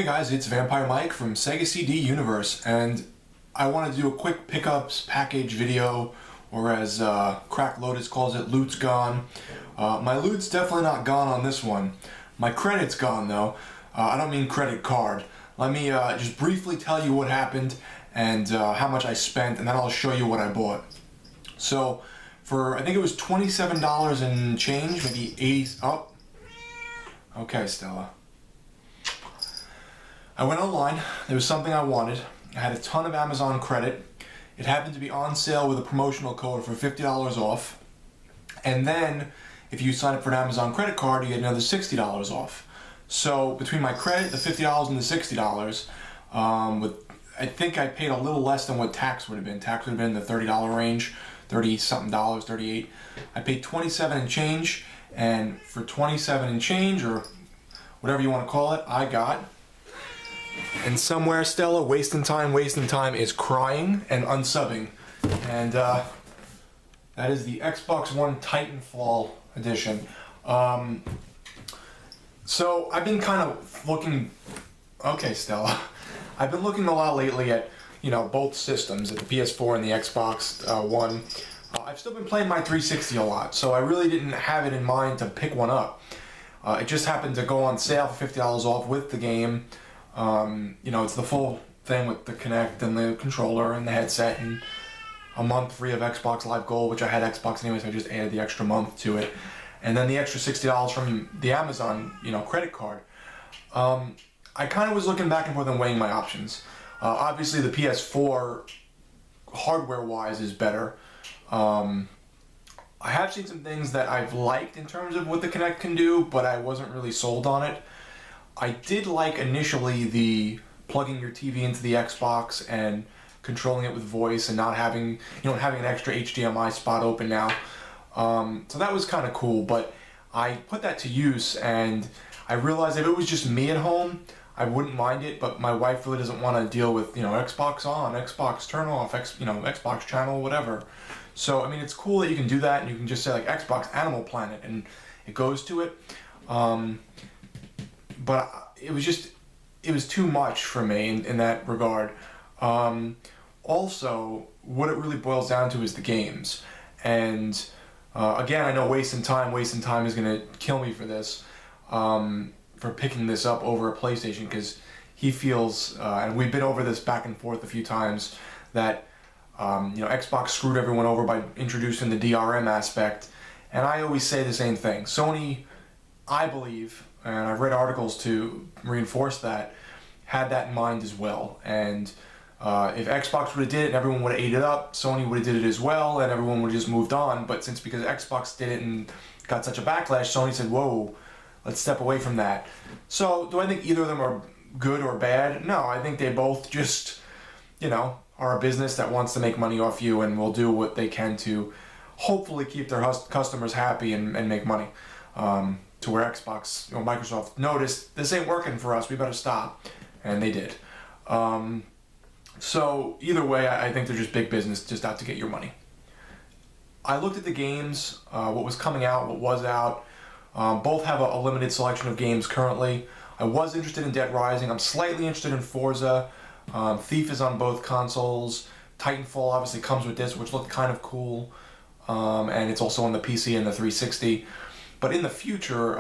guys, it's Vampire Mike from Sega CD Universe, and I wanted to do a quick pickups package video, or as Crack Lotus calls it, loot's gone. My loot's definitely not gone on this one. My credit's gone though. I don't mean credit card. Let me just briefly tell you what happened and how much I spent, and then I'll show you what I bought. So, for I think it was $27 and change, maybe 80. Oh, okay, Stella. I went online, there was something I wanted, I had a ton of Amazon credit, it happened to be on sale with a promotional code for $50 off, and then if you sign up for an Amazon credit card you get another $60 off. So between my credit, the $50 and the $60, I think I paid a little less than what tax would have been. Tax would have been in the $30 range, 30 something dollars, 38. I paid 27 and change, and for 27 and change, or whatever you want to call it, I got. And somewhere, Stella, WastnTime is crying and unsubbing. And that is the Xbox One Titanfall edition. So I've been kind of looking, okay Stella, I've been looking a lot lately at, you know, both systems, at the PS4 and the Xbox One. I've still been playing my 360 a lot, so I really didn't have it in mind to pick one up. It just happened to go on sale for $50 off with the game. You know, it's the full thing with the Kinect and the controller and the headset, and a month free of Xbox Live Gold, which I had Xbox anyway, so I just added the extra month to it. And then the extra $60 from the Amazon, you know, credit card. I kind of was looking back and forth and weighing my options. Obviously the PS4, hardware-wise, is better. I have seen some things that I've liked in terms of what the Kinect can do, but I wasn't really sold on it. I did like initially the plugging your TV into the Xbox and controlling it with voice and not having, you know, having an extra HDMI spot open now. So that was kind of cool, but I put that to use and I realized if it was just me at home, I wouldn't mind it, but my wife really doesn't want to deal with, you know, Xbox on, Xbox turn off, you know, Xbox channel, whatever. So, I mean, it's cool that you can do that and you can just say like Xbox Animal Planet and it goes to it. But it was too much for me in that regard. Also, what it really boils down to is the games. And again, I know WastnTime is going to kill me for this, for picking this up over a PlayStation, because he feels, and we've been over this back and forth a few times, that you know, Xbox screwed everyone over by introducing the DRM aspect. And I always say the same thing. Sony, I believe, and I've read articles to reinforce that, had that in mind as well. And if Xbox would have did it and everyone would have ate it up, Sony would have did it as well and everyone would have just moved on. But because Xbox did it and got such a backlash, Sony said, whoa, let's step away from that. So do I think either of them are good or bad? No, I think they both just, you know, are a business that wants to make money off you and will do what they can to hopefully keep their customers happy and make money. To where Xbox, you know, Microsoft noticed, this ain't working for us, we better stop. And they did. So either way, I think they're just big business, just out to get your money. I looked at the games, what was coming out, what was out. Both have a limited selection of games currently. I was interested in Dead Rising. I'm slightly interested in Forza. Thief is on both consoles. Titanfall obviously comes with this, which looked kind of cool. And it's also on the PC and the 360. But in the future,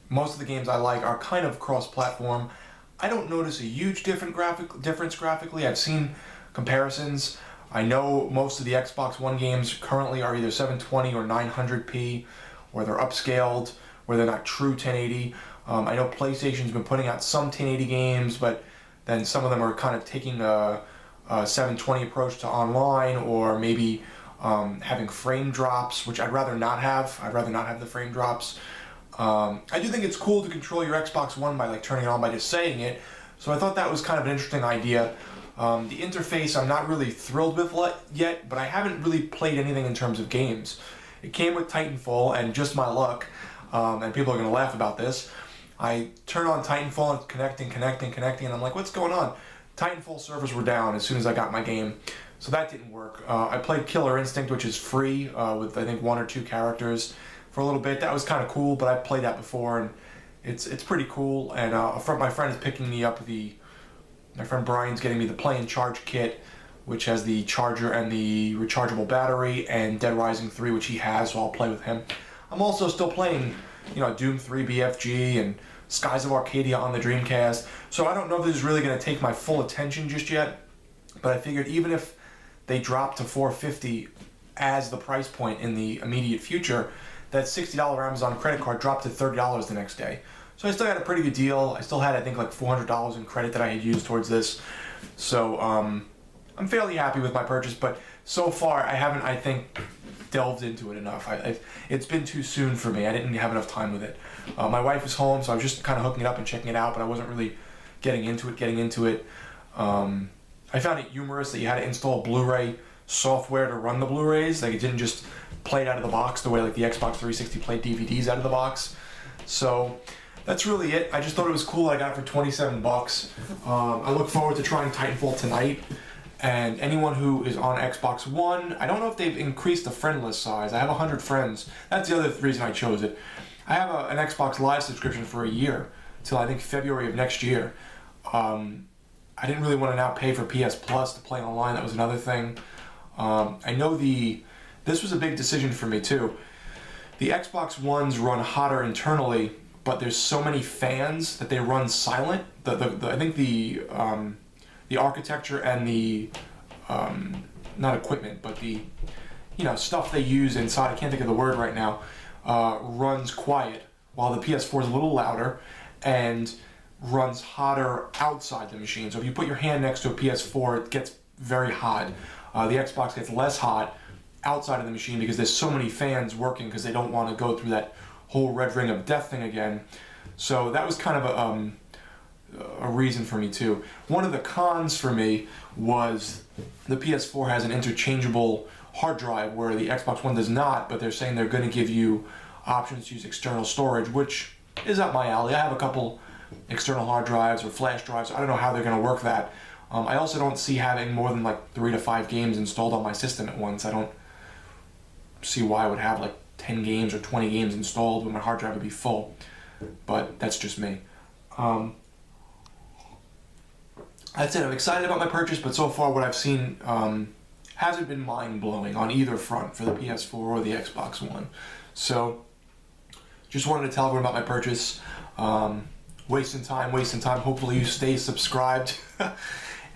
most of the games I like are kind of cross-platform. I don't notice a huge difference graphically. I've seen comparisons. I know most of the Xbox One games currently are either 720 or 900p, or they're upscaled, where they're not true 1080. I know PlayStation's been putting out some 1080 games, but then some of them are kind of taking a 720 approach to online, or maybe having frame drops, which I'd rather not have. I'd rather not have the frame drops. I do think it's cool to control your Xbox One by like turning it on by just saying it, so I thought that was kind of an interesting idea. The interface I'm not really thrilled with yet, but I haven't really played anything in terms of games. It came with Titanfall, and just my luck, and people are going to laugh about this, I turn on Titanfall and connecting, and I'm like, what's going on? Titanfall servers were down as soon as I got my game. So that didn't work. I played Killer Instinct, which is free, with I think 1 or 2 characters for a little bit. That was kind of cool, but I played that before and It's pretty cool, and my friend is picking me up my friend Brian's getting me the Play and Charge kit, which has the charger and the rechargeable battery, and Dead Rising 3, which he has, so I'll play with him. I'm also still playing, Doom 3 BFG and Skies of Arcadia on the Dreamcast, so I don't know if this is really going to take my full attention just yet, but I figured even if they drop to $450 as the price point in the immediate future, that $60 Amazon credit card dropped to $30 the next day. So I still got a pretty good deal. I still had, I think, like $400 in credit that I had used towards this. So I'm fairly happy with my purchase, but so far I haven't, I think, delved into it enough. It's been too soon for me. I didn't have enough time with it. My wife was home, so I was just kind of hooking it up and checking it out, but I wasn't really getting into it. I found it humorous that you had to install Blu-ray software to run the Blu-rays. Like, it didn't just play it out of the box the way like the Xbox 360 played DVDs out of the box. So that's really it. I just thought it was cool. I got it for $27. I look forward to trying Titanfall tonight. And anyone who is on Xbox One, I don't know if they've increased the friend list size. I have 100 friends. That's the other reason I chose it. I have an Xbox Live subscription for a year, till I think February of next year. I didn't really want to now pay for PS Plus to play online. That was another thing. I know this was a big decision for me too. The Xbox Ones run hotter internally, but there's so many fans that they run silent. I think the architecture and the not equipment, but the stuff they use inside, I can't think of the word right now, runs quiet, while the PS4 is a little louder and runs hotter outside the machine. So if you put your hand next to a PS4, it gets very hot. The Xbox gets less hot outside of the machine because there's so many fans working because they don't want to go through that whole red ring of death thing again. So that was kind of a reason for me too. One of the cons for me was the PS4 has an interchangeable hard drive where the Xbox One does not, but they're saying they're going to give you options to use external storage, which is up my alley. I have a couple external hard drives or flash drives. So I don't know how they're going to work that. I also don't see having more than like 3 to 5 games installed on my system at once. I don't see why I would have like 10 games or 20 games installed when my hard drive would be full. But that's just me. That's it. I'm excited about my purchase, but so far what I've seen hasn't been mind-blowing on either front for the PS4 or the Xbox One. So just wanted to tell everyone about my purchase. Wasting time. Hopefully you stay subscribed.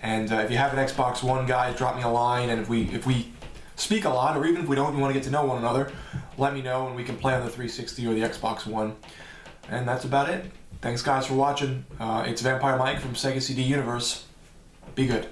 And if you have an Xbox One, guys, drop me a line. And if we speak a lot, or even if we don't, you want to get to know one another, let me know and we can play on the 360 or the Xbox One. And that's about it. Thanks, guys, for watching. It's Vampire Mike from Sega CD Universe. Be good.